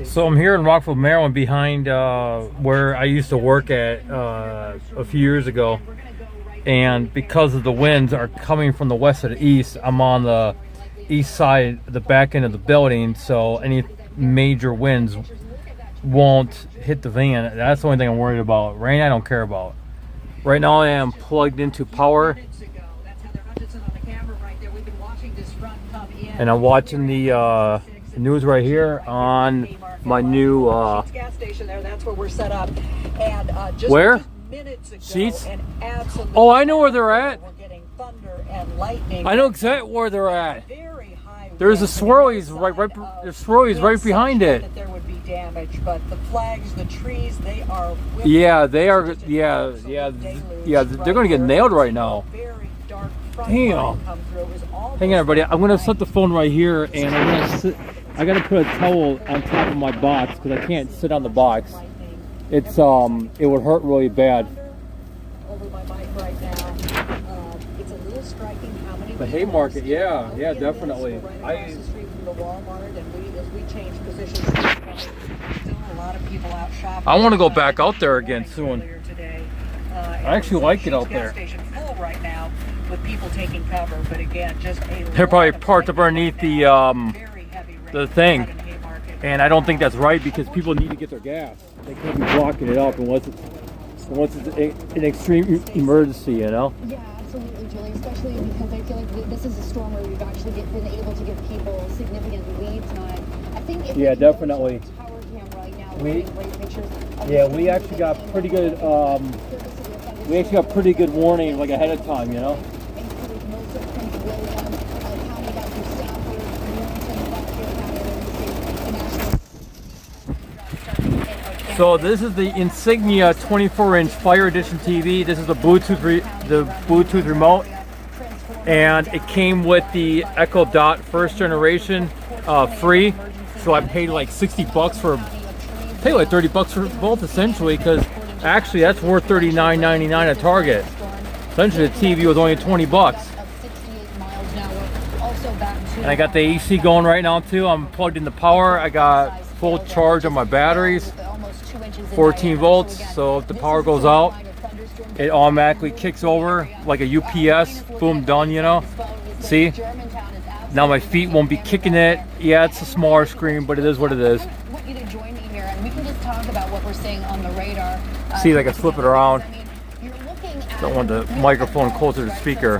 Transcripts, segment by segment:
So I'm here in Rockville, Maryland, behind where I used to work at a few years ago. And because of the winds are coming from the west to the east, I'm on the east side, the back end of the building, so any major winds won't hit the van. That's the only thing I'm worried about. Rain, I don't care about. Right now I am plugged into power, and I'm watching the news right here on my new gas station there. That's where we're set up. And where? Just minutes ago, Seats? and absolutely, Oh, I know where they're at. we're getting thunder and lightning. I know exactly where they're at. Very high There's a winds. swirlies there's swirlies right behind it. That there would be damage, but the flags, the trees, they are. Yeah, they are. Yeah. They're gonna get nailed right now. Very dark front Damn. line come through. It was almost Hang on, everybody. I'm gonna set the phone right here, and I'm gonna sit. I gotta put a towel on top of my box because I can't sit on the box. It's it would hurt really bad. over my mic right now. It's a little striking how many. The people Haymarket, are yeah, still yeah, in this. definitely. We're right across the street from the Walmart, and as we change positions, still a lot of people out shopping. I want to go back out there again soon. Earlier today, I actually like it out there. Gas station full right now with people taking cover, but again, just a. They're probably lot of parked up underneath lightning the and very heavy rain the thing. out in Haymarket. and I don't think that's right because people need to get their gas. They can't be blocking it up unless it's an extreme emergency, you know. Yeah, absolutely, Julie. Especially because I feel like this is a storm where we've actually been able to give people significant lead time. I think. If Yeah, definitely. Tower cam right now, We- getting great pictures. Yeah, we actually got pretty good. We actually got pretty good warning like ahead of time, you know. Including most of Prince William County, got some Stafford, Warrenton, Buckfield County, and the state. So this is the Insignia 24-inch Fire Edition TV. This is the Bluetooth remote, and it came with the Echo Dot first generation free. So I paid like $60 for, paid like $30 for both essentially, because actually that's worth $39.99 at Target. Essentially the TV was only $20. And I got the AC going right now too. I'm plugged in the power. I got full charge on my batteries, 14 volts. So if the power goes out, it automatically kicks over like a UPS. Boom, done, you know. See? Now my feet won't be kicking it. Yeah, it's a smaller screen, but it is what it is. I want you to join me here, and we can just talk about what we're seeing on the radar. See, like I flip it around. I mean, you're looking at, Don't want the microphone closer to the speaker.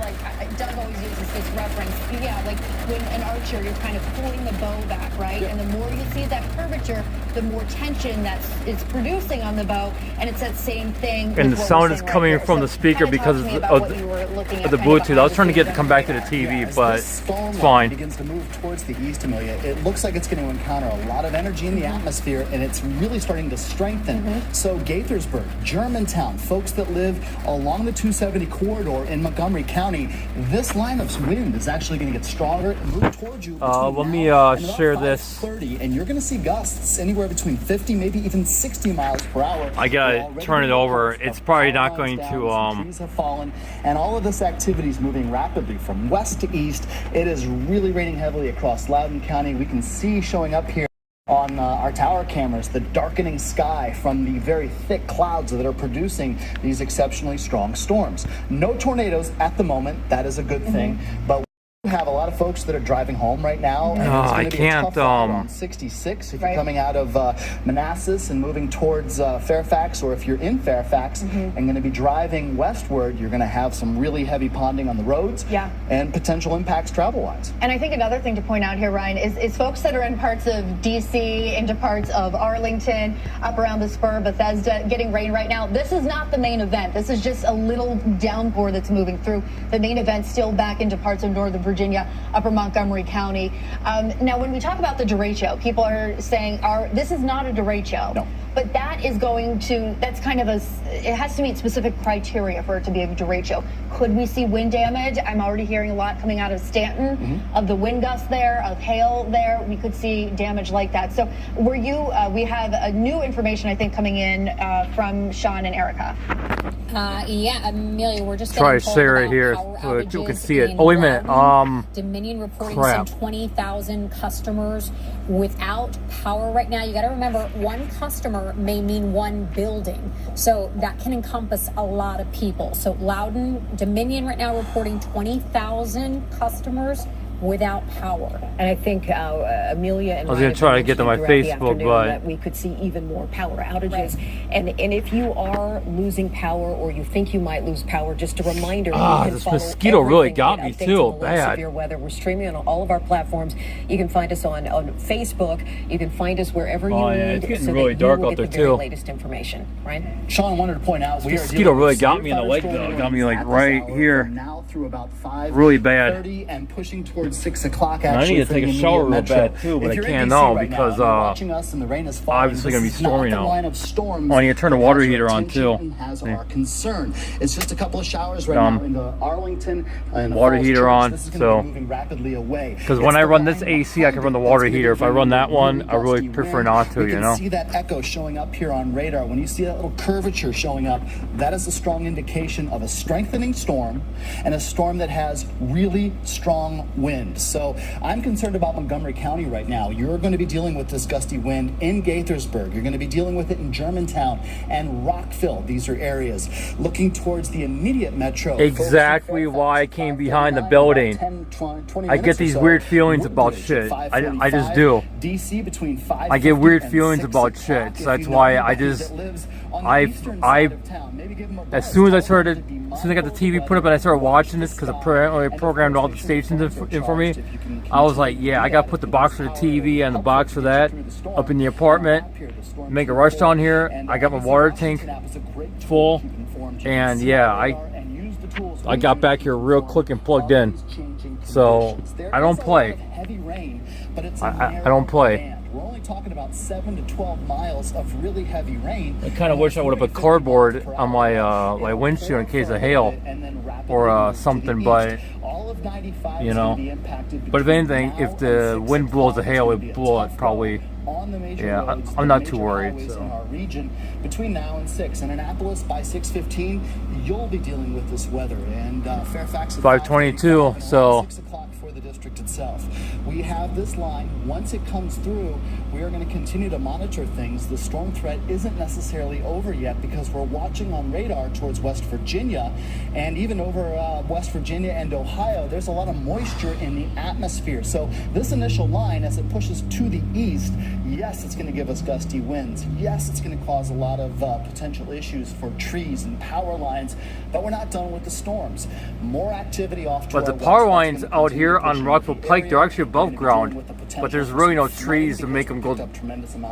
Doug always uses this reference. Yeah, like when an archer, you're kind of pulling the bow back, right? And the more you see that curvature, the more tension it's producing on the bow, and it's that same thing. And the sound is coming from the speaker because of the Bluetooth. I was trying to get it to come back to the TV, but it's fine. Begins to move towards the east, Amelia. It looks like it's going to encounter a lot of energy in the atmosphere, and it's really starting to strengthen. So Gaithersburg, Germantown, folks that live along the 270 corridor in Montgomery County, this line of wind is actually going to get stronger and move towards you. Let me share this. 30, and you're going to see gusts anywhere between 50, maybe even 60 miles per hour. I gotta turn it over. It's probably not going to Trees have fallen, and all of this activity is moving rapidly from west to east. It is really raining heavily across Loudoun County. We can see showing up here on our tower cameras the darkening sky from the very thick clouds that are producing these exceptionally strong storms. No tornadoes at the moment. That is a good thing, but we have a lot of folks that are driving home right now. And it's I gonna be can't, a tough ride on 66 if you're coming out of Manassas and moving towards Fairfax, or if you're in Fairfax and going to be driving westward, you're going to have some really heavy ponding on the roads and potential impacts travel-wise. And I think another thing to point out here, Ryan, is folks that are in parts of DC, into parts of Arlington, up around the spur, Bethesda, getting rain right now. This is not the main event. This is just a little downpour that's moving through. The main event still back into parts of Northern Virginia, upper Montgomery County. Now, when we talk about the derecho, people are saying, this is not a derecho. No. But that is that's kind of it has to meet specific criteria for it to be a derecho. Could we see wind damage? I'm already hearing a lot coming out of Stanton, of the wind gusts there, of hail there. We could see damage like that. So we have a new information, I think, coming in from Sean and Erica. Yeah, Amelia, we're just try Sarah here so people can see it. Oh, wait a minute. Dominion reporting crap. some 20,000 customers without power right now. You got to remember, one customer may mean one building. So that can encompass a lot of people. So Loudoun, Dominion right now reporting 20,000 customers without power. And I think Amelia and I was going to try to get to my Facebook, but that we could see even more power outages. Right. And if you are losing power or you think you might lose power, just a reminder. You can this follow mosquito really everything got that me updates too. on the Bad. Severe weather. We're streaming on all of our platforms. You can find us on Facebook. You can find us wherever you need. It's getting so really that dark you will out get there the very too. latest information. Right. Sean wanted to point out this mosquito really got me in the leg though. Got me like right here. Now through about 5:30 really bad. And pushing towards 6 o'clock. And I need to take a shower real bad too, but I can't now because obviously gonna be stormy now. I need to turn the water heater on too. Has our concern. It's just a couple of showers right now into Arlington and water heater on, so moving rapidly away. Because when I run this AC, I can run the water heater. If I run that one, I really prefer not to. You know. See that echo showing up here on radar. When you see that little curvature showing up, that is a strong indication of a strengthening storm and a storm that has really strong wind. So I'm concerned about Montgomery County right now. You're going to be dealing with this gusty wind in Gaithersburg. You're going to be dealing with it in Germantown and Rockville. These are areas looking towards the immediate metro. Exactly why I came behind the building. I get these weird feelings about shit. I just do. I get weird feelings about shit. So that's why as soon as I got the TV put up and I started watching this, because apparently I programmed all the stations in for me, I was like, yeah, I got to put the box for the TV and the box for that up in the apartment, make a rush down here. I got my water tank full, and yeah, I got back here real quick and plugged in. So I don't play. I don't play. We're only talking about 7 to 12 miles of really heavy rain. I kind of wish I would have put cardboard on my windshield in case of hail or something, but you know. But if anything, if the wind blows the hail, it blow it probably. Yeah, I'm not too worried. So. In our region, between now and 6, in Annapolis by 6:15, you'll be dealing with this weather, and Fairfax at 5:22. So 6 o'clock for the district itself. We have this line. Once it comes through, we are going to continue to monitor things. The storm threat isn't necessarily over yet because we're watching on radar towards West Virginia, and even over West Virginia and Ohio. There's a lot of moisture in the atmosphere. So this initial line, as it pushes to the east, yes, it's going to give us gusty winds. Yes, it's going to cause a lot of potential issues for trees and power lines, but we're not done with the storms. More activity off to but our the power west. lines out here on Rockville Pike, they're actually above ground, but there's really no trees to make them go,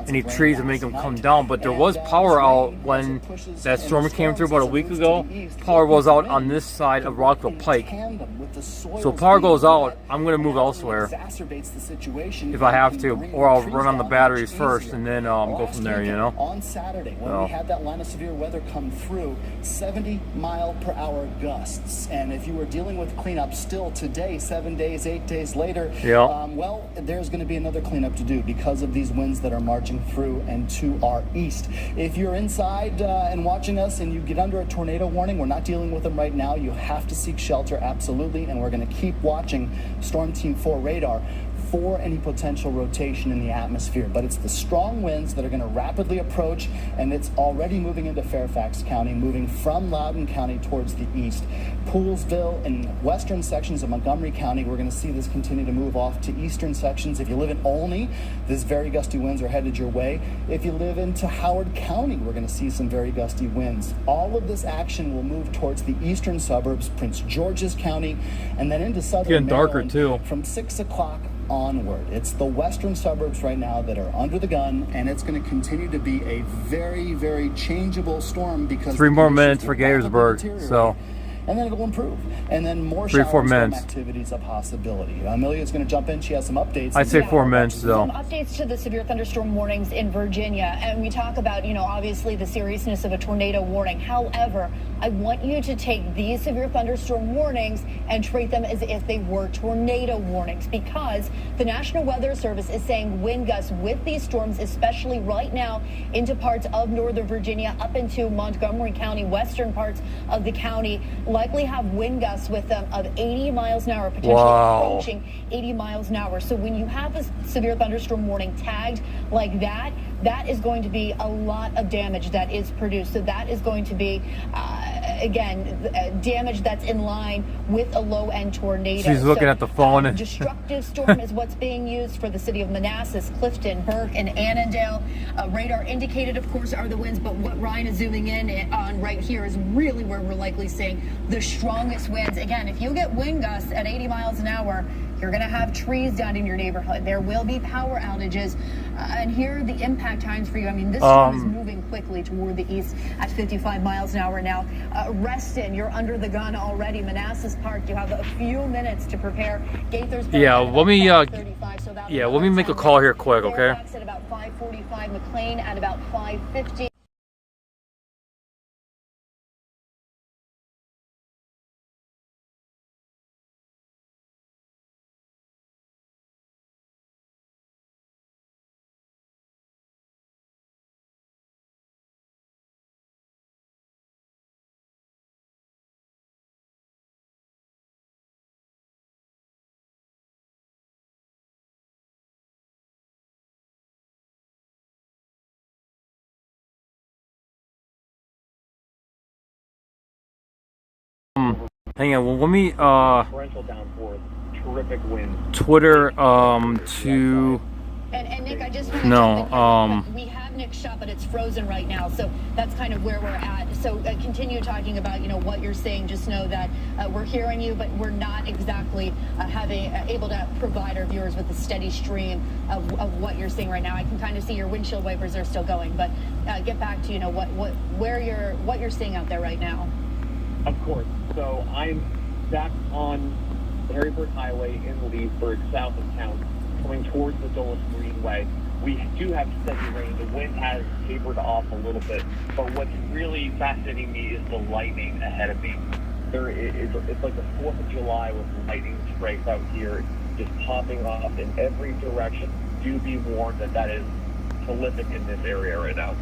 any trees to make them come down. But there was power out when that storm came through about a week ago. Power was out on this side of Rockville Pike. So power goes out, I'm going to move elsewhere if I have to, or I'll run on the batteries first and then go from there, you know. On Saturday, when we had that line of severe weather come through, 70-mile-per-hour gusts. And if you were dealing with cleanup still today, 7 days, 8 days later, well, there's going to be another cleanup to do because of these winds that are marching through and to our east. If you're inside and watching us and you get under a tornado warning, we're not dealing with them right now. You have to seek shelter, absolutely, and we're going to keep watching Storm Team 4 radar for any potential rotation in the atmosphere. But it's the strong winds that are going to rapidly approach, and it's already moving into Fairfax County, moving from Loudoun County towards the east. Poolesville and western sections of Montgomery County, we're going to see this continue to move off to eastern sections. If you live in Olney, these very gusty winds are headed your way. If you live into Howard County, we're going to see some very gusty winds. All of this action will move towards the eastern suburbs, Prince George's County, and then into southern Maryland too. From 6 o'clock onward. It's the western suburbs right now that are under the gun, and it's going to continue to be a very, very changeable storm because 3 more minutes for Gaithersburg, so and then it'll improve, and then more 3-4 minutes. Activity's a possibility. Amelia's going to jump in. She has some updates. I'd say 4 minutes though. Some updates to the severe thunderstorm warnings in Virginia, and we talk about, obviously the seriousness of a tornado warning. However, I want you to take these severe thunderstorm warnings and treat them as if they were tornado warnings, because the National Weather Service is saying wind gusts with these storms, especially right now into parts of northern Virginia, up into Montgomery County, western parts of the county, likely have wind gusts with them of 80 miles an hour, potentially approaching 80 miles an hour. So when you have a severe thunderstorm warning tagged like that, that is going to be a lot of damage that is produced. So that is going to be, again, damage that's in line with a low-end tornado. She's looking at the phone. Destructive storm is what's being used for the city of Manassas, Clifton, Burke, and Annandale. Radar indicated, of course, are the winds, but what Ryan is zooming in on right here is really where we're likely seeing the strongest winds. Again, if you get wind gusts at 80 miles an hour, you're going to have trees down in your neighborhood. There will be power outages. And here are the impact times for you. I mean, this storm is moving quickly toward the east at 55 miles an hour now. Reston, you're under the gun already. Manassas Park, you have a few minutes to prepare. Gaithersburg, yeah, let me so let me make a call here quick, okay? Fairfax at about 5:45, McLean at about 5:50. Hang on, well, let me Torrential downpours, terrific winds. Twitter to And Nick, I just want to no we have Nick's shot, but it's frozen right now, so that's kind of where we're at. So continue talking about what you're saying. Just know that we're hearing you, but we're not exactly able to provide our viewers with a steady stream of what you're seeing right now. I can kind of see your windshield wipers are still going, but get back to what you're seeing out there right now. Of course. So I'm back on Harrisburg Highway in Leesburg, south of town, coming towards the Dulles Greenway. We do have steady rain. The wind has tapered off a little bit, but what's really fascinating me is the lightning ahead of me. It's like the 4th of July with lightning strikes out here, just popping off in every direction. Do be warned that is prolific in this area right now.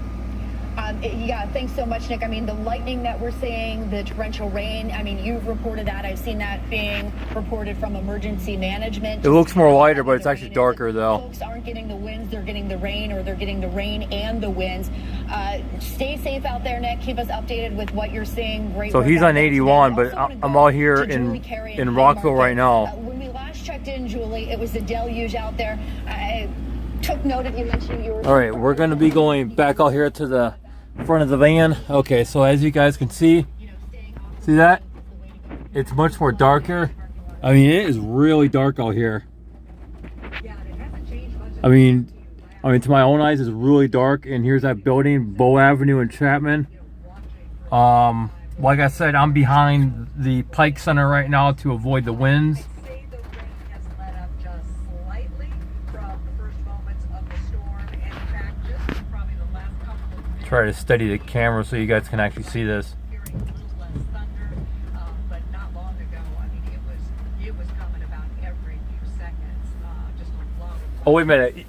Yeah, thanks so much, Nick. I mean, the lightning that we're seeing, the torrential rain, I mean, you've reported that. I've seen that being reported from emergency management. it looks more lighter, but it's actually darker though. Folks aren't getting the winds, they're getting the rain, or they're getting the rain and the winds. Stay safe out there, Nick. Keep us updated with what you're seeing. Great. So he's on 81, but I'm out here in Rockville right now. When we last checked in, Julie, it was a deluge out there. I took note of you mentioning you were... All right, we're going to be going back out here to the front of the van. Okay, so as you guys can see that? It's much more darker. I mean, it is really dark out here. I mean, to my own eyes, it's really dark. And here's that building, Bow Avenue in Chapman. Like I said, I'm behind the Pike Center right now to avoid the winds. Try to steady the camera so you guys can actually see this. Oh wait a minute.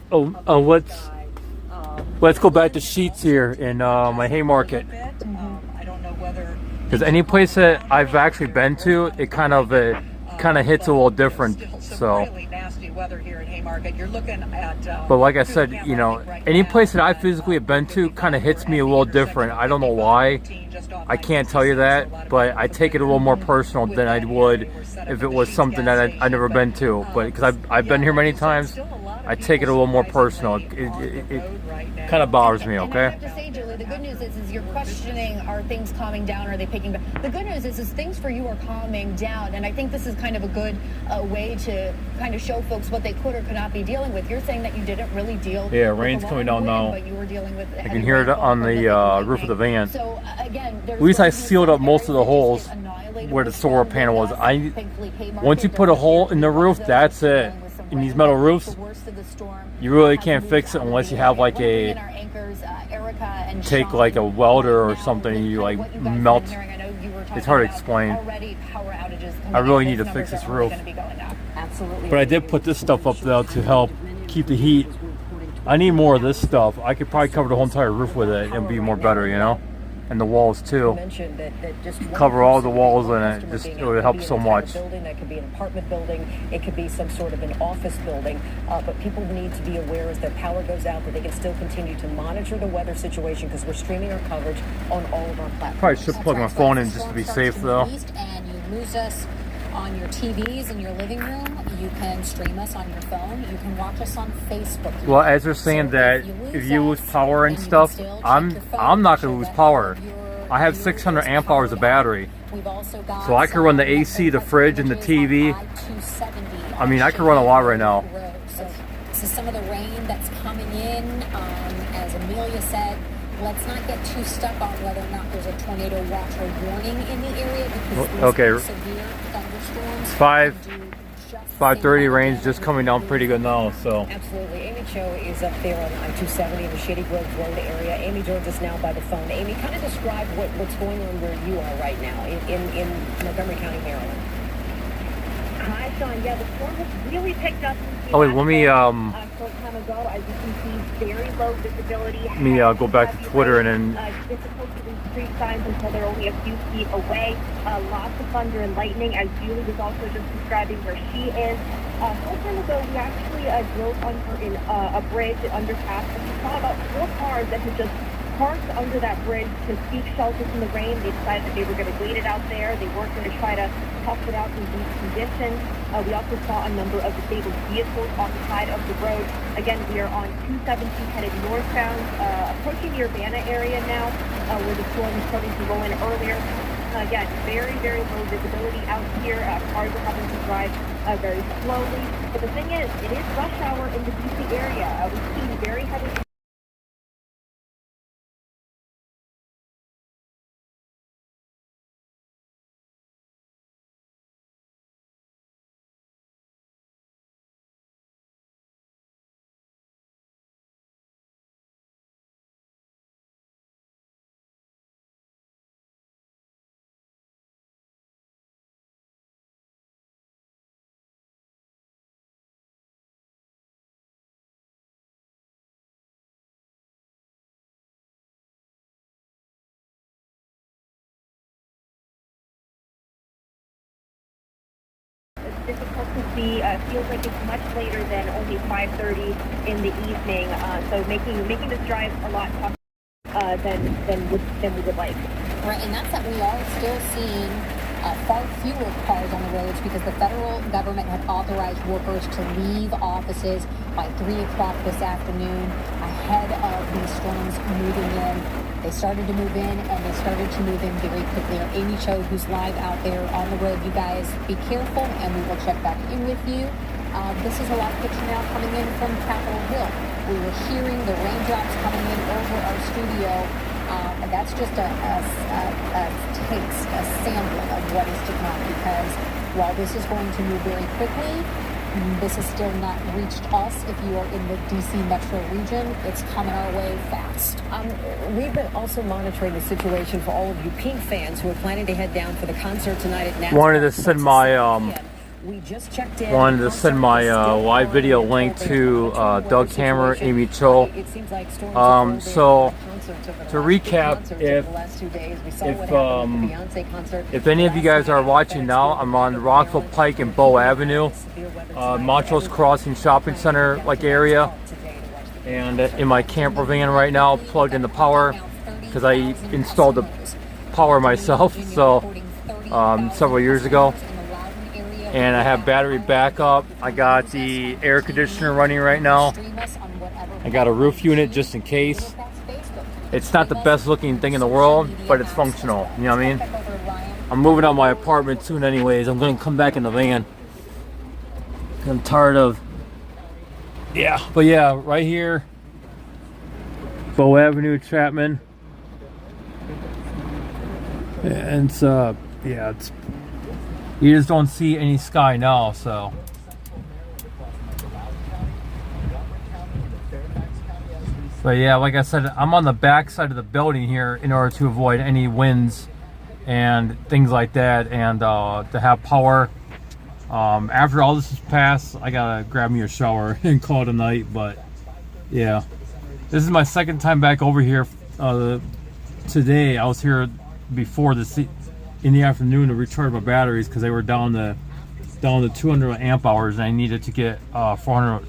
Let's go back to Sheets here in my Haymarket. Because any place that I've actually been to, it kind of hits a little different. So. Weather here in Haymarket. You're looking at but like I said, any place that I physically have been to kind of hits me a little different. I don't know why. I can't tell you that, but I take it a little more personal than I would if it was something that I've never been to. But because I've been here many times, I take it a little more personal. It kind of bothers me, okay? And I have to say, Julie, the good news is you're questioning, are things calming down? Are they picking back? The good news is things for you are calming down. And I think this is kind of a good way to kind of show folks what they could or could not be dealing with. You're saying that you didn't really deal with rain's coming down now. But you were dealing with I can hear it on the roof of the van. So, again, at least I sealed up most of the holes where the solar panel was. Once you put a hole in the roof, that's it. In these metal roofs, you really can't fix it unless you have like take like a welder or something and you like melt. It's hard to explain. I really need to fix this roof. But I did put this stuff up though to help keep the heat. I need more of this stuff. I could probably cover the whole entire roof with it and be more better, and the walls too. Mentioned that just Cover all the walls in it. Just it would help so much. Building, that could be an apartment building, it could be some sort of an office building, but people need to be aware as their power goes out that they can still continue to monitor the weather situation because we're streaming our coverage on all of our platforms. Probably should plug my phone in just to be safe though. And you lose us on your TVs in your living room. You can stream us on your phone. You can watch us on Facebook. Well, as they're saying that if you lose power and stuff, I'm not going to lose power. I have 600 amp hours of battery, so I can run the AC, the fridge, and the TV. I mean, I can run a lot right now. This is some of the rain that's coming in. As Amelia said, let's not get too stuck on whether or not there's a tornado watch or warning in the area because these severe thunderstorms. 5:30 rain's just coming down pretty good now. So absolutely, Amy Cho is up there on I-270 in the Shady Grove Road area. Amy joins us now by the phone. Amy, kind of describe what's going on where you are right now in Montgomery County, Maryland. Hi, Sean. Yeah, the storm has really picked up. Oh wait, let me short time ago, as you can see, very low visibility. let me go back to Twitter and then. Difficult to read street signs until they're only a few feet away. Lots of thunder and lightning, as Julie was also just describing where she is. Short time ago, we actually drove under in a bridge underpass, and we saw about 4 cars that had just parked under that bridge to seek shelter from the rain. They decided that they were going to wait it out there. They weren't going to try to tough it out in these conditions. We also saw a number of disabled vehicles on the side of the road. Again, we are on 217 headed northbound, approaching the Urbana area now, where the storm is starting to roll in earlier. Again, very, very low visibility out here. Cars are having to drive very slowly. But the thing is, it is rush hour in the DC area. We've seen very heavy difficult to see. Feels like it's much later than only 5:30 in the evening. So making this drive a lot tougher than we would like. Right, and that's that we are still seeing far fewer cars on the roads because the federal government had authorized workers to leave offices by 3 o'clock this afternoon ahead of these storms moving in. They started to move in, and they started to move in very quickly. Amy Cho, who's live out there on the road, you guys be careful, and we will check back in with you. This is a live picture now coming in from Capitol Hill. We were hearing the raindrops coming in over our studio. That's just a taste, a sample of what is to come, because while this is going to move very quickly, this has still not reached us. If you are in the DC metro region, it's coming our way fast. We've been also monitoring the situation for all of you Pink fans who are planning to head down for the concert tonight at NASCAR. Wanted to send my live video link to Doug Hammer, Amy Cho. So to recap, if any of you guys are watching now, I'm on Rockville Pike and Bow Avenue, Montrose Crossing Shopping Center like area, and in my camper van right now, plugged in the power because I installed the power myself several years ago. And I have battery backup. I got the air conditioner running right now. I got a roof unit just in case. It's not the best looking thing in the world, but it's functional. You know what I mean? I'm moving out my apartment soon anyways. I'm gonna come back in the van. I'm tired of, but yeah, right here, Bow Avenue, Chapman. And it's, it's, you just don't see any sky now, so. But yeah, like I said, I'm on the back side of the building here in order to avoid any winds and things like that, and to have power. After all this is passed, I gotta grab me a shower and call it a night. But yeah, this is my second time back over here today I was here before this in the afternoon to recharge my batteries because they were down to 200 amp hours, and I needed to get 400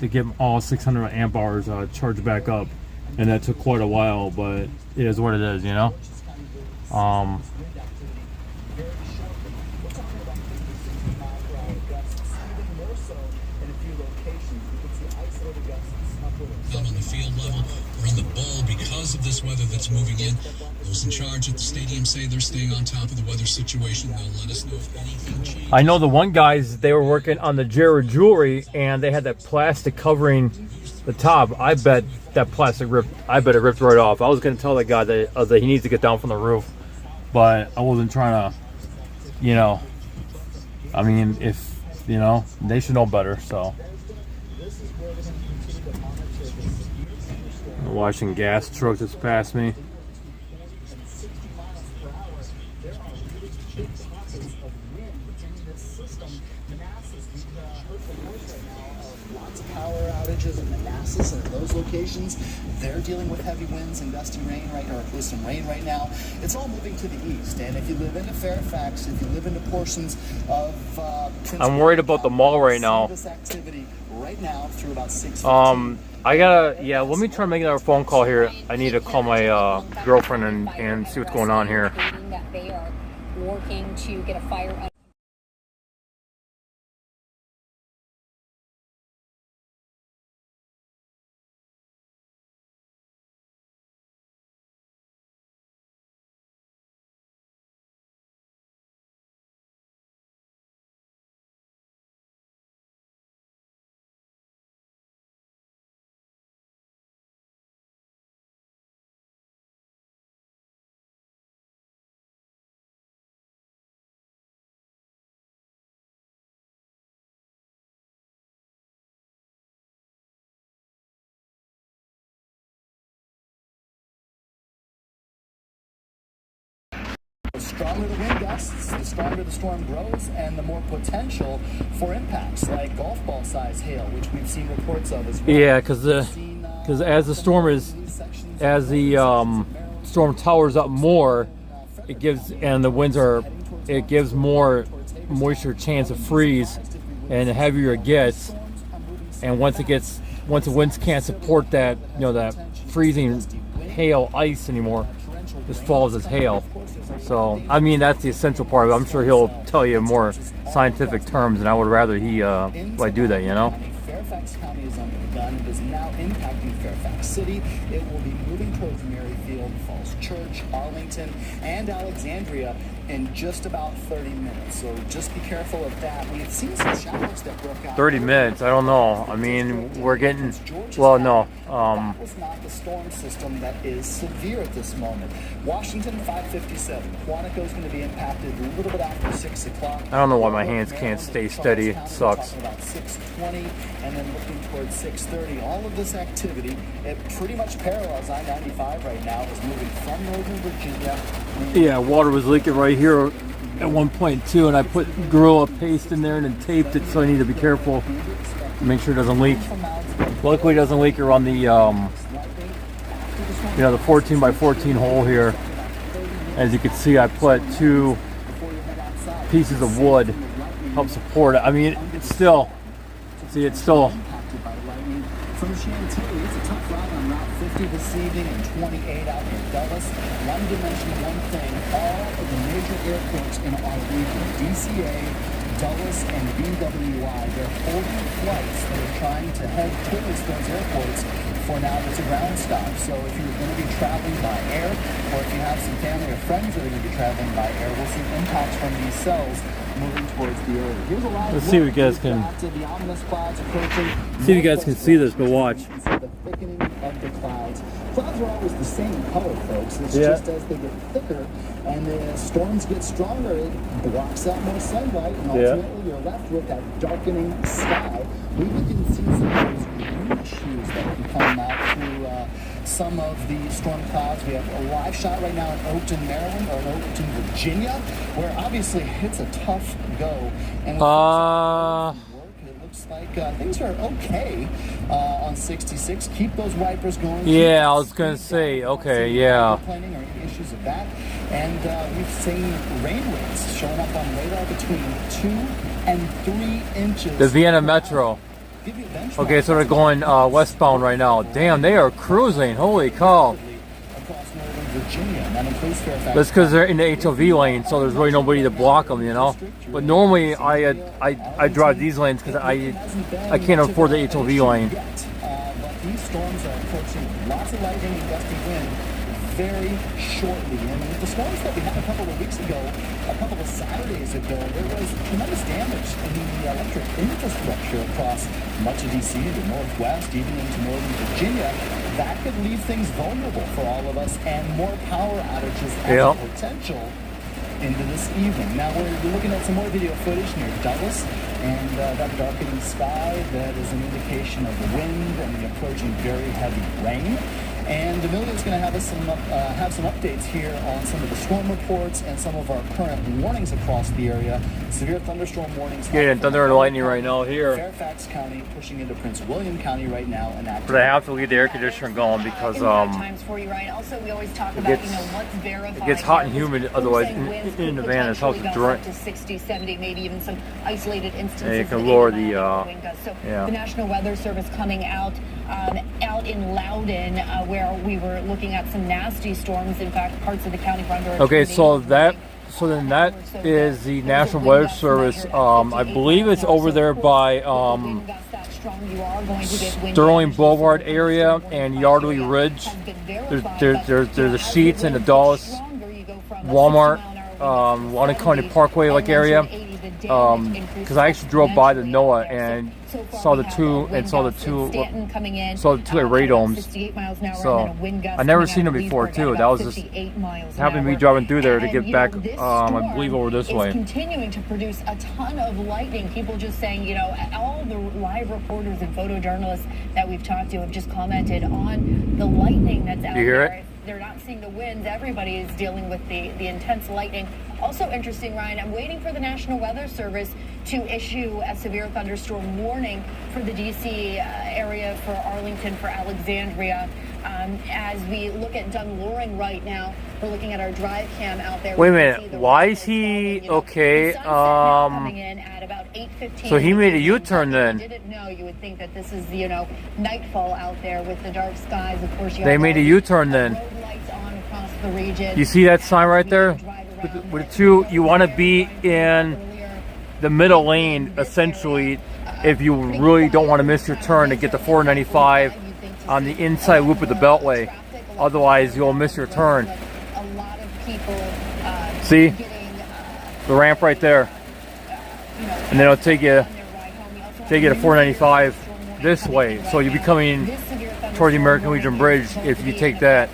to get all 600 amp hours charged back up, and that took quite a while, but it is what it is, you know. Out on the field level or in the bowl because of this weather that's moving in. Those in charge at the stadium say they're staying on top of the weather situation. They'll let us know if anything changes. I know the one guys, they were working on the Jared jewelry, and they had that plastic covering the top. I bet that plastic ripped. I bet it ripped right off. I was going to tell that guy that he needs to get down from the roof, but I wasn't trying to, you know. I mean, if you know, they should know better. So. Watching gas trucks that's past me. Lots of power outages in Manassas and those locations. They're dealing with heavy winds and gusty rain right, or at least some rain right now. It's all moving to the east, and if you live into Fairfax, if you live into portions of I'm worried about the mall right now. This activity right now through about 6. I gotta, yeah, let me try to make another phone call here. I need to call my girlfriend and see what's going on here. That they are working to get a fire The stronger the wind gusts, the stronger the storm grows, and the more potential for impacts like golf ball size hail, which we've seen reports of as well. Yeah, because as the storm storm towers up more, it gives, and the winds are, it gives more moisture chance of freeze, and the heavier it gets, and once the winds can't support that, you know, that freezing hail ice anymore, this falls as hail. So I mean, that's the essential part of it. I'm sure he'll tell you more scientific terms, and I would rather he do that, you know. Fairfax County is under the gun. It is now impacting Fairfax City. It will be moving towards Maryfield, Falls Church, Arlington, and Alexandria in just about 30 minutes. So just be careful of that. We've seen some showers that broke out. 30 minutes, I don't know. I mean, we're getting, well, no. That was not the storm system that is severe at this moment. Washington, 557. Quantico is going to be impacted a little bit after 6 o'clock. I don't know why my hands can't stay steady. It sucks. About 6:20, and then looking towards 6:30. All of this activity, it pretty much parallels I-95 right now. It's moving from northern Virginia. Yeah, water was leaking right here at one point too, and I put Gorilla paste in there and then taped it, so I need to be careful. Make sure it doesn't leak. Luckily it doesn't leak around the the 14 by 14 hole here. As you can see, I put 2 pieces of wood help support it. I mean, it's still, see, it's still. From Chantilly, it's a tough ride on Route 50 this evening and 28 out near Dulles. Wanted to mention one thing: all of the major airports in our region, DCA, Dulles, and BWI, they're holding flights that are trying to head towards those airports. For now, there's a ground stop. So if you're going to be traveling by air, or if you have some family or friends that are going to be traveling by air, we'll see impacts from these cells moving towards the area. Here's a lot. Let's see if you guys can. The ominous clouds approaching. See if you guys can see this, but watch. The thickening of the clouds. Clouds are always the same color, folks. It's just as they get thicker and the storms get stronger, it blocks out more sunlight, and ultimately you're left with that darkening sky. We can see some of those green shoes that can come out through some of the storm clouds. We have a live shot right now in Oakton, Maryland, or in Oakton, Virginia, where obviously it's a tough go. And looks like things are okay on 66. Keep those wipers going. Yeah, I was gonna say, okay, yeah. Planning or any issues of that. And we've seen rain rates showing up on radar between 2 and 3 inches. The Vienna Metro. Okay, so they're going westbound right now. Damn, they are cruising. Holy cow. Across northern Virginia, and that includes Fairfax. That's because they're in the HOV lane, so there's really nobody to block them, you know. But normally I drive these lanes because I can't afford the HOV lane. But these storms are approaching lots of lightning and gusty wind very shortly. And the storms that we had a couple of weeks ago, a couple of Saturdays ago, there was tremendous damage in the electric infrastructure across much of DC, the Northwest, even into northern Virginia. That could leave things vulnerable for all of us, and more power outages as a potential into this evening. Now we're looking at some more video footage near Douglas, and that darkening sky, that is an indication of the wind and the approaching very heavy rain. And Amelia's going to have us have some updates here on some of the storm reports and some of our current warnings across the area. Severe thunderstorm warnings. Yeah, thunder and lightning right now here. Fairfax County pushing into Prince William County right now, and but I have to leave the air conditioner going because times for you, Ryan. Also, we always talk about what's verified. It gets hot and humid otherwise in the van. This house is dry. To 60, 70, maybe even some isolated instances. And you can lower the the National Weather Service coming out in Loudoun, where we were looking at some nasty storms. In fact, parts of the county were under. Okay, so then that is the National Weather Service. I believe it's over there by Sterling Boulevard area and Yardley Ridge. There's the Sheets and the Dulles, Walmart, County Parkway like area. Because I actually drove by the NOAA and saw the two radiomes. So I never seen them before too. That was just happened to be driving through there to get back. I believe over this way. Continuing to produce a ton of lightning. People just saying, you know, all the live reporters and photojournalists that we've talked to have just commented on the lightning that's out there. You hear it? They're not seeing the winds. Everybody is dealing with the intense lightning. Also interesting, Ryan, I'm waiting for the National Weather Service to issue a severe thunderstorm warning for the D.C. area, for Arlington, for Alexandria. As we look at Dunloring right now, we're looking at our drive cam out there. Wait a minute, why is he okay? Coming in at about 8:15. So he made a U-turn then. Didn't know. You would think that this is, you know, nightfall out there with the dark skies. Of course, they made a U-turn then. Road lights on across the region. You see that sign right there? With two, you want to be in the middle lane, essentially, if you really don't want to miss your turn to get the 495 on the inside loop of the Beltway. Otherwise, you'll miss your turn. A lot of people see the ramp right there, and then it'll take you to 495 this way. So you'll be coming toward the American Legion Bridge if you take that.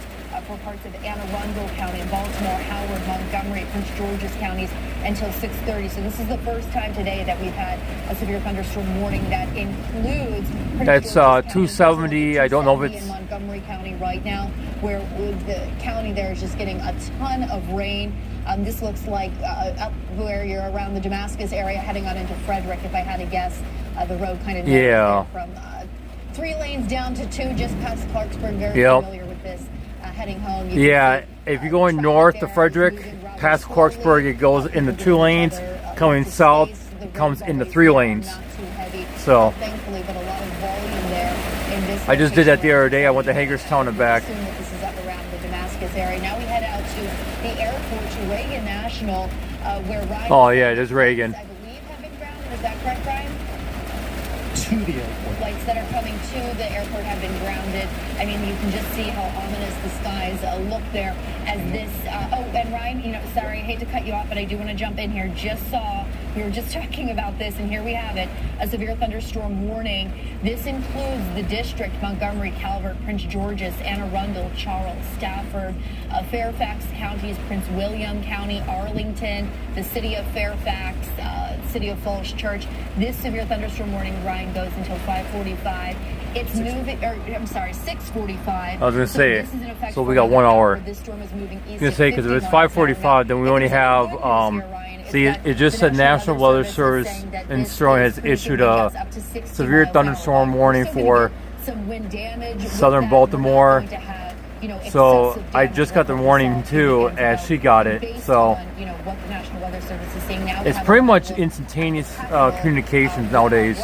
For parts of Anne Arundel County, Baltimore, Howard, Montgomery, Prince George's counties until 6:30. So this is the first time today that we've had a severe thunderstorm warning that includes. That's 270. I don't know if it's in Montgomery County right now, where the county there is just getting a ton of rain. This looks like up where you're around the Damascus area, heading on into Frederick. If I had to guess, the road kind of from 3 lanes down to 2, just past Clarksburg. Very familiar with this. Heading home. If you're going north to Frederick, past Clarksburg, it goes into 2 lanes. Coming south, it comes into 3 lanes. So, thankfully, but a lot of volume there in this. I just did that the other day. I went to Hagerstown and back. This is up around the Damascus area. Now we head out to the airport, to Reagan National, where Ryan. Oh yeah, it is Reagan. I believe have been grounded. Is that correct, Ryan? To the airport. Flights that are coming to the airport have been grounded. I mean, you can just see how ominous the skies look there as this. And Ryan, you know, sorry, I hate to cut you off, but I do want to jump in here. We were just talking about this, and here we have it, a severe thunderstorm warning. This includes the district, Montgomery, Calvert, Prince George's, Anne Arundel, Charles, Stafford, Fairfax counties, Prince William County, Arlington, the city of Fairfax, city of Falls Church. This severe thunderstorm warning, Ryan, goes until 5:45 It's moving, or I'm sorry, 6:45. I was gonna say, this is in effect so we for got 1 another hour. This storm is moving east I was gonna say, because if it's 5:45, then we only have, see, it just said National Weather Service in Sterling has issued a severe thunderstorm warning for southern Baltimore. So I just got the warning too, as she got it. So it's pretty much instantaneous communications nowadays.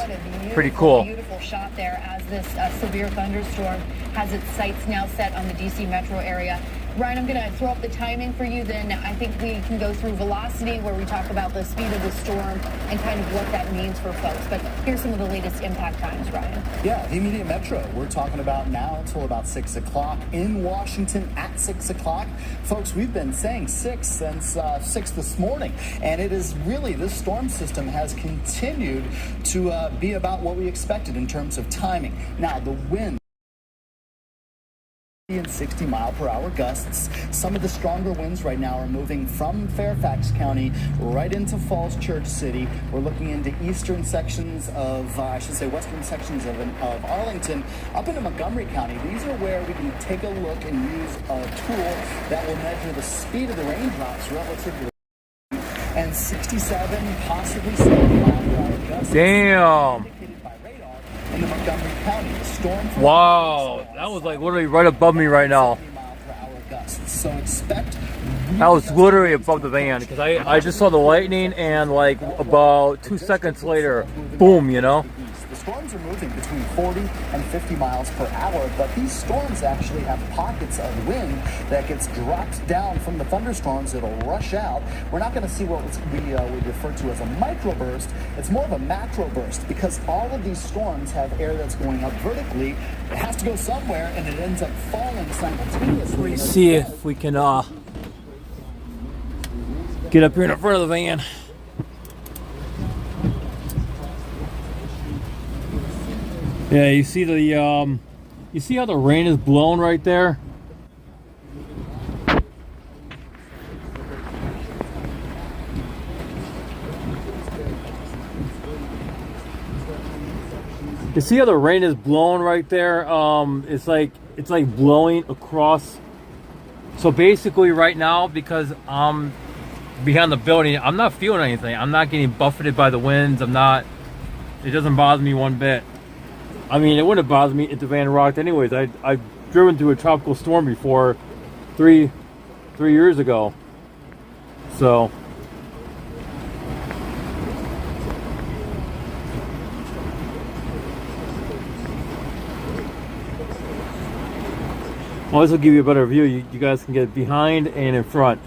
Pretty cool. Beautiful shot there as this severe thunderstorm has its sights now set on the DC metro area. Ryan, I'm going to throw up the timing for you. Then I think we can go through velocity, where we talk about the speed of the storm and kind of what that means for folks. But here's some of the latest impact times, Ryan. Yeah, the immediate metro, we're talking about now until about 6 o'clock. In Washington at 6 o'clock. Folks, we've been saying 6 since 6 this morning. And it is really, this storm system has continued to be about what we expected in terms of timing. Now, the wind and 60-mile-per-hour gusts. Some of the stronger winds right now are moving from Fairfax County right into Falls Church City. We're looking into eastern sections of, western sections of Arlington, up into Montgomery County. These are where we can take a look and use a tool that will measure the speed of the raindrops relative to the and 67, possibly 70-mile-per-hour gusts. Damn. In the Montgomery County, the storm. Wow, that was like literally right above me right now. So expect. That was literally above the van, because I just saw the lightning, and like about 2 seconds later, boom, you know. The storms are moving between 40 and 50 miles per hour, but these storms actually have pockets of wind that gets dropped down from the thunderstorms. It'll rush out. We're not going to see what we refer to as a microburst. It's more of a macro burst, because all of these storms have air that's going up vertically. It has to go somewhere, and it ends up falling simultaneously. See if we can get up here in the front of the van. Yeah, you see the you see how the rain is blowing right there? You see how the rain is blowing right there? It's like blowing across. So basically right now, because I'm behind the building, I'm not feeling anything. I'm not getting buffeted by the winds. It doesn't bother me one bit. I mean, it wouldn't bother me if the van rocked anyways. I've driven through a tropical storm before, three years ago. So well, this will give you a better view. You guys can get behind and in front.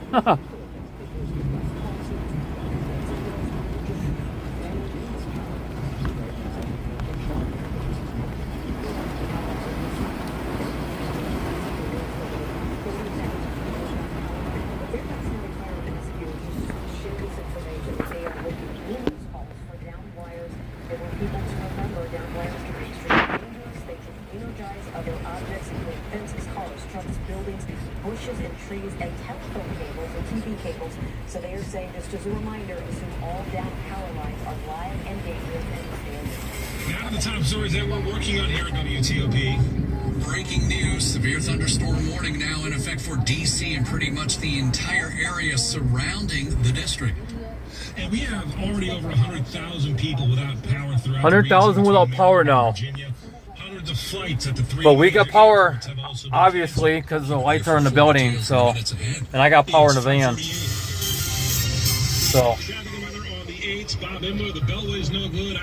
Bushes and trees and telephone cables and TV cables. So they are saying, just as a reminder, assume all down power lines are live and dangerous and standing. Now to the top stories that we're working on here at WTOP. Breaking news, severe thunderstorm warning now in effect for DC and pretty much the entire area surrounding the district. And we have already over 100,000 people without power throughout 100,000 without power now. Virginia. Hundreds of flights at the three. But we got power, obviously, because the lights are in the building. So, and I got power in the van. So. Traffic and weather on the 8s. Bob Imler, the Beltway's no good.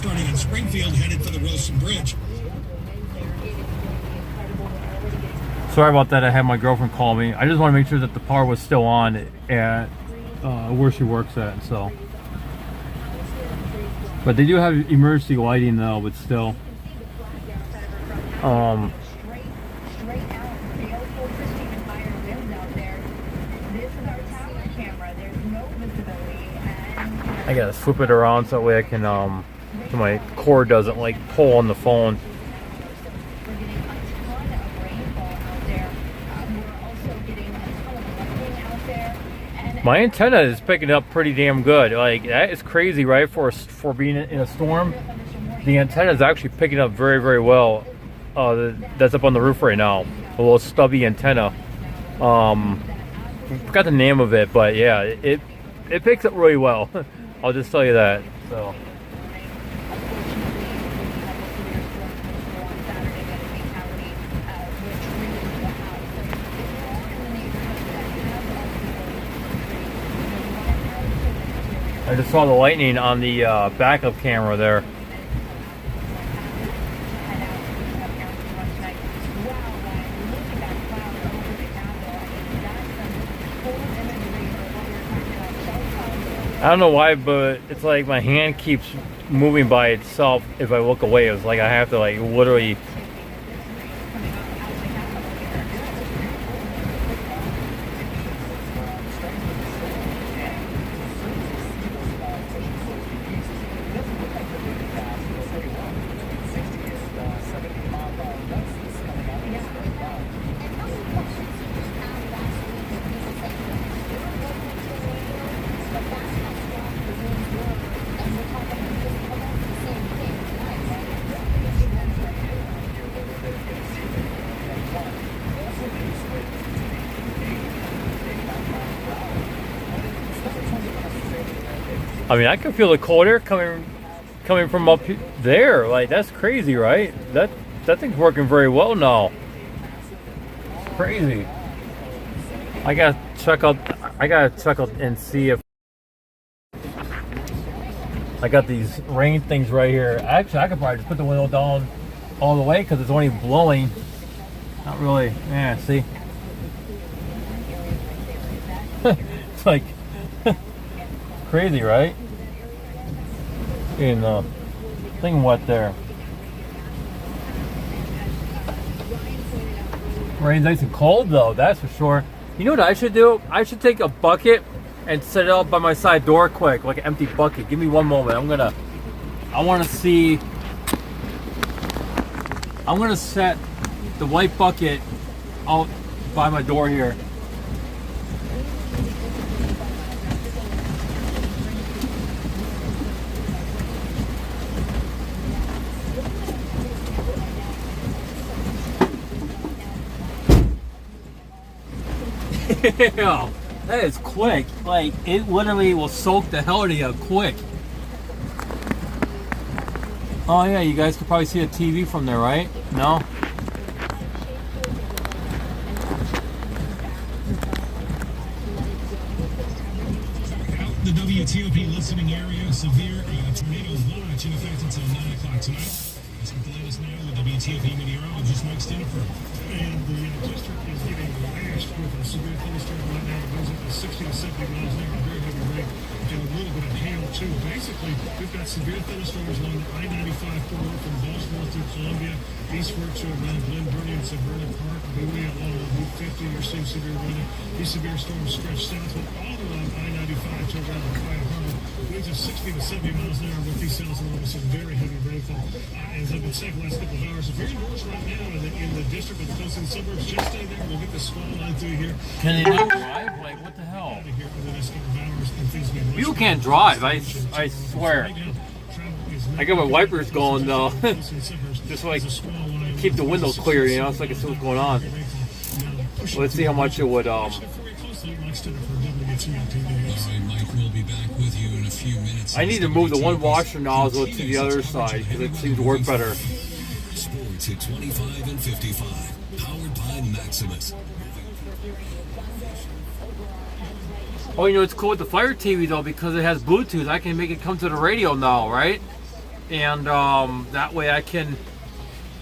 starting in Springfield, headed for the Wilson Bridge. Sorry about that. I had my girlfriend call me. I just want to make sure that the power was still on at where she works at. So, but they do have emergency lighting though. But still, I gotta flip it around so that way I can so my cord doesn't like pull on the phone. My antenna is picking up pretty damn good. Like, that is crazy, right? For being in a storm, the antenna is actually picking up very, very well. That's up on the roof right now. A little stubby antenna. Forgot the name of it, but yeah, it picks up really well. I'll just tell you that. So. I just saw the lightning on the backup camera there. I don't know why, but it's like my hand keeps moving by itself if I look away. It's like I have to like literally. I mean, I can feel the cold air coming from up there. Like, that's crazy, right? That thing's working very well now. Crazy. I gotta check out and see if I got these rain things right here. Actually, I could probably just put the window down all the way because it's only blowing. Not really. Yeah, see? It's like crazy, right? And thing wet there. Rain's nice and cold though, that's for sure. You know what I should do? I should take a bucket and set it up by my side door quick, like an empty bucket. Give me one moment. I want to see. I'm gonna set the white bucket out by my door here. Yeah, that is quick. Like, it literally will soak the hell out of you quick. Oh yeah, you guys could probably see a TV from there, right? No? Out the WTOP listening area, severe tornado watch in effect until 9 o'clock tonight. Let's get the latest now with WTOP meteorologist Mike Stenifer. And the district is getting lashed with a severe thunderstorm right now. It goes up to 60 to 70 miles an hour, very heavy rain, and a little bit of hail too. Basically, we've got severe thunderstorms along the I-95 corridor from Baltimore through Columbia, eastward to around Glen Burnie and Severna Park, Bowie along Route 50. You're seeing severe weather. These severe storms stretch southward all along I-95 to around the Quiet Harbor. Winds of 60 to 70 miles an hour with these cells along with some very heavy rainfall. As I've been saying the last couple of hours, if you're indoors right now in the district with the close in suburbs, just stay there. We'll get the squall line through here. Can they not drive? Like, what the hell? Out of here for the next couple of hours, and things get much You can't drive, I swear. I got my wipers going though. Just like keep the windows clear, you know, so I can see what's going on. Let's see how much it would All right, Mike, we'll be back with you in a few minutes. I need to move the one washer nozzle to the other side because it seems to work better. Sports at 25 and 55. Powered by Maximus. Oh, you know, it's cool with the Fire TV though because it has Bluetooth. I can make it come to the radio now, right? and that way I can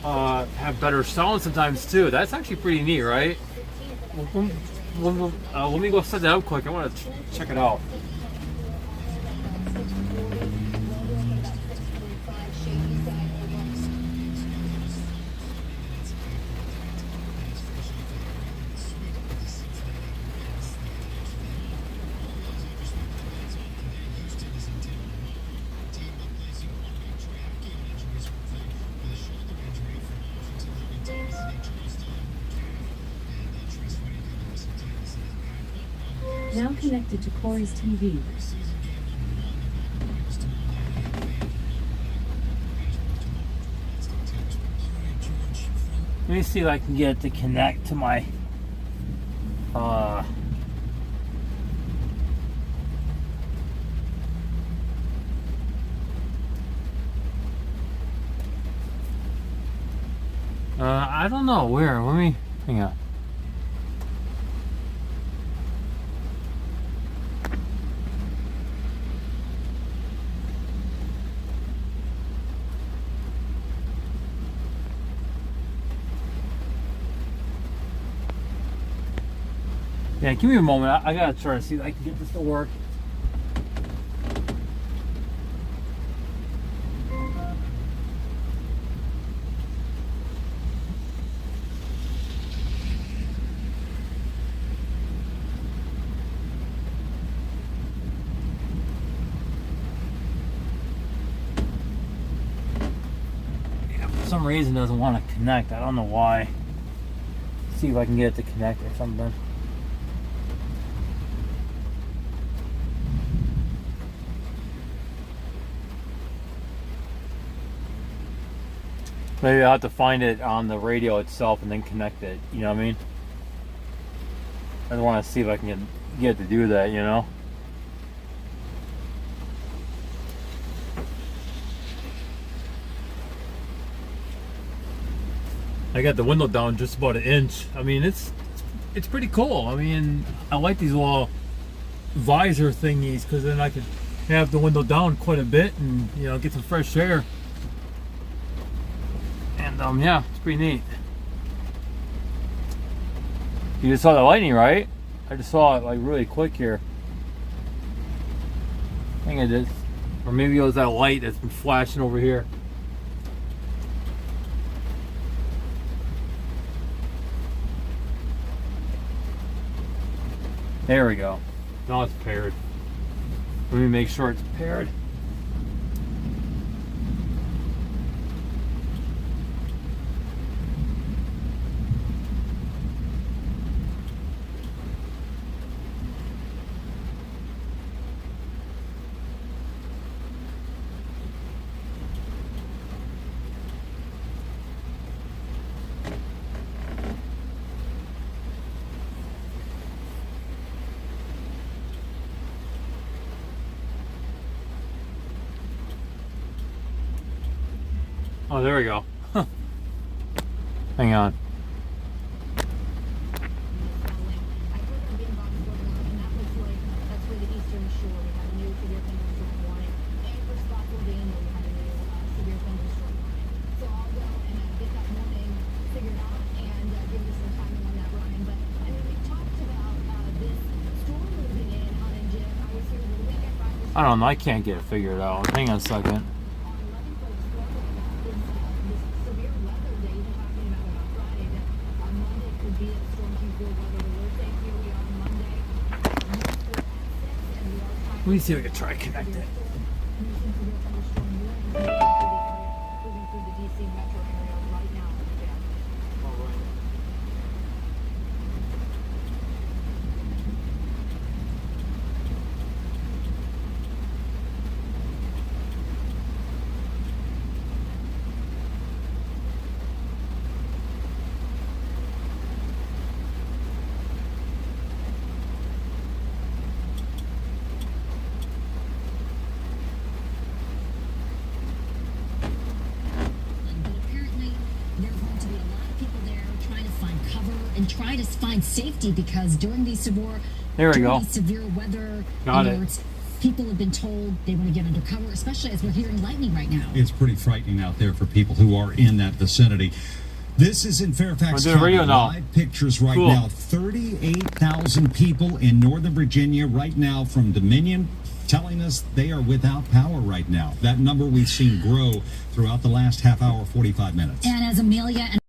have better sound sometimes too. That's actually pretty neat, right? Let me go set that up quick. I want to check it out. Now connected to Corey's TV. Let me see if I can get it to connect to my I don't know where. Let me hang on. Yeah, give me a moment. I gotta try to see if I can get this to work. Yeah, for some reason it doesn't want to connect. I don't know why. See if I can get it to connect or something. Maybe I'll have to find it on the radio itself and then connect it, you know what I mean? I just want to see if I can get it to do that, you know? I got the window down just about an inch. I mean, it's pretty cool. I mean, I like these little visor thingies because then I can have the window down quite a bit and, you know, get some fresh air. And yeah, it's pretty neat. You just saw the lightning, right? I just saw it like really quick here. I think it is. Or maybe it was that light that's been flashing over here. There we go. Now it's paired. Let me make sure it's paired. Oh, there we go. Huh. Hang on. I don't know, I can't get it figured out. Hang on a second. Let me see if I can try to connect it. And try to find safety because during these severe there we go. Severe weather Got alerts, People have been told they want to get under cover, especially as we're hearing lightning right now. It's pretty frightening out there for people who are in that vicinity. This is in Fairfax County. Live pictures right now. 38,000 people in Northern Virginia right now from Dominion telling us they are without power right now. That number we've seen grow throughout the last half hour, 45 minutes. And as Amelia and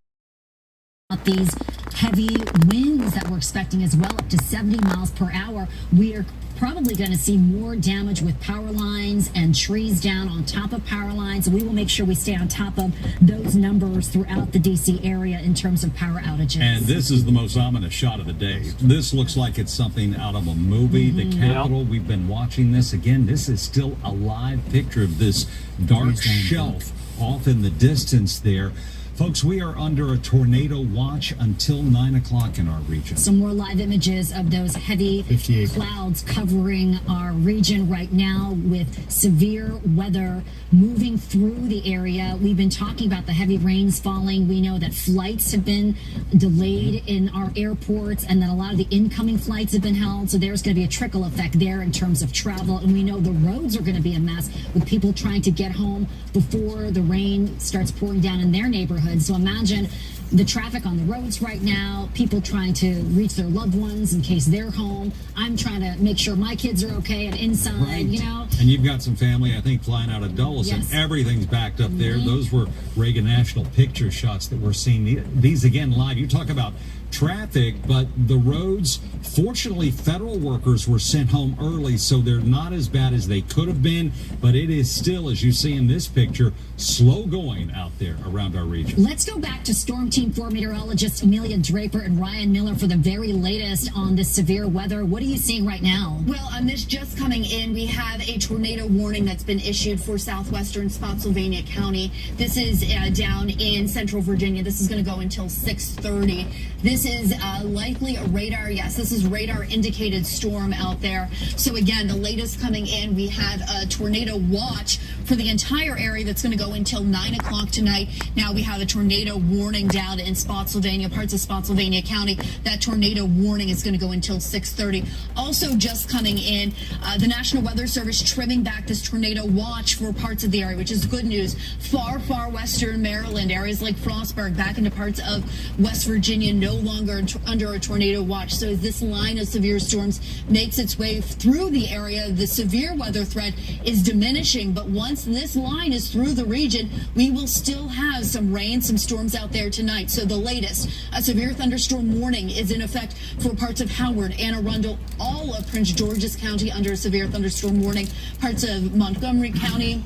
these heavy winds that we're expecting as well, up to 70 miles per hour, we are probably going to see more damage with power lines and trees down on top of power lines. We will make sure we stay on top of those numbers throughout the D.C. area in terms of power outages. And this is the most ominous shot of the day. This looks like it's something out of a movie. The Capitol, we've been watching this. Again, this is still a live picture of this dark shelf off in the distance there. Folks, we are under a tornado watch until 9 o'clock in our region. Some more live images of those heavy clouds covering our region right now with severe weather moving through the area. We've been talking about the heavy rains falling. We know that flights have been delayed in our airports and that a lot of the incoming flights have been held. So there's going to be a trickle effect there in terms of travel. And we know the roads are going to be a mess with people trying to get home before the rain starts pouring down in their neighborhood. So imagine the traffic on the roads right now, people trying to reach their loved ones in case they're home. I'm trying to make sure my kids are okay and inside, you know. And you've got some family, I think, flying out of Dulles, and everything's backed up there. Those were Reagan National Picture shots that we're seeing. These, again, live. You talk about traffic, but the roads, fortunately, federal workers were sent home early, so they're not as bad as they could have been, but it is still, as you see in this picture, slow going out there around our region. Let's go back to Storm Team 4 meteorologists Amelia Draper and Ryan Miller for the very latest on this severe weather. What are you seeing right now? Well, on this just coming in, we have a tornado warning that's been issued for southwestern Spotsylvania County. This is down in central Virginia. This is going to go until 6:30. This is likely a radar. Yes, this is radar indicated storm out there. So again, the latest coming in, we have a tornado watch for the entire area that's going to go until 9 o'clock tonight. Now we have a tornado warning down in Spotsylvania, parts of Spotsylvania County. That tornado warning is going to go until 6:30. Also just coming in, the National Weather Service trimming back this tornado watch for parts of the area, which is good news. Far, far western Maryland, areas like Frostburg, back into parts of West Virginia, no longer under a tornado watch. So as this line of severe storms makes its way through the area, the severe weather threat is diminishing. But once this line is through the region, we will still have some rain, some storms out there tonight. So the latest, a severe thunderstorm warning is in effect for parts of Howard, Anne Arundel, all of Prince George's County under a severe thunderstorm warning, parts of Montgomery County,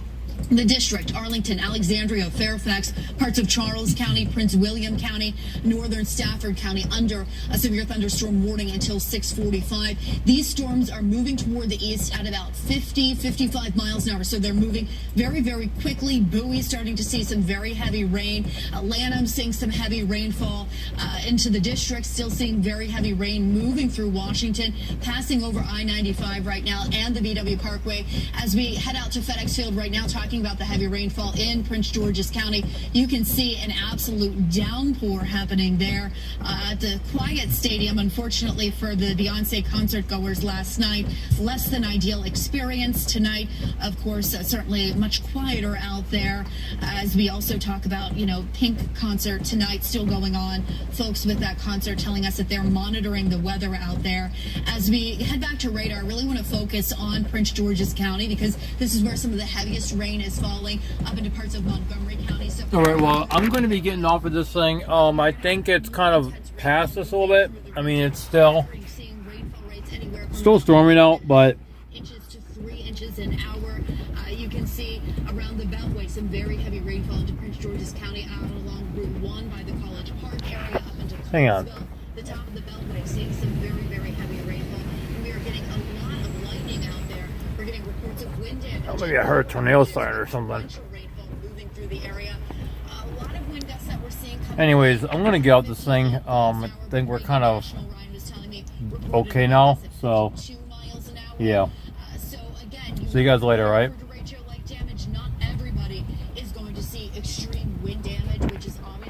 the district, Arlington, Alexandria, Fairfax, parts of Charles County, Prince William County, northern Stafford County under a severe thunderstorm warning until 6:45. These storms are moving toward the east at about 50, 55 miles an hour. So they're moving very, very quickly. Bowie starting to see some very heavy rain. Lanham seeing some heavy rainfall into the district, still seeing very heavy rain moving through Washington, passing over I-95 right now and the BW Parkway. As we head out to FedEx Field right now, talking about the heavy rainfall in Prince George's County, you can see an absolute downpour happening there at the Quiet Stadium. Unfortunately for the Beyonce concert goers last night, less than ideal experience tonight. Of course, certainly much quieter out there as we also talk about, you know, Pink concert tonight still going on. Folks with that concert telling us that they're monitoring the weather out there. As we head back to radar, I really want to focus on Prince George's County because this is where some of the heaviest rain is falling up into parts of Montgomery County. So all right, well, I'm going to be getting off of this thing. I think it's kind of past us a little bit. I mean, it's still storming out, but inches to 3 inches an hour. You can see around the Beltway some very heavy rainfall into Prince George's County out along Route 1 by the College Park area up into hang on. The top of the Beltway seeing some very, very heavy rainfall. And we are getting a lot of lightning out there. We're getting reports of wind damage. Oh, maybe I heard a tornado siren or something. Anyways, I'm gonna get out this thing. I think we're kind of okay now, so yeah. See you guys later, right?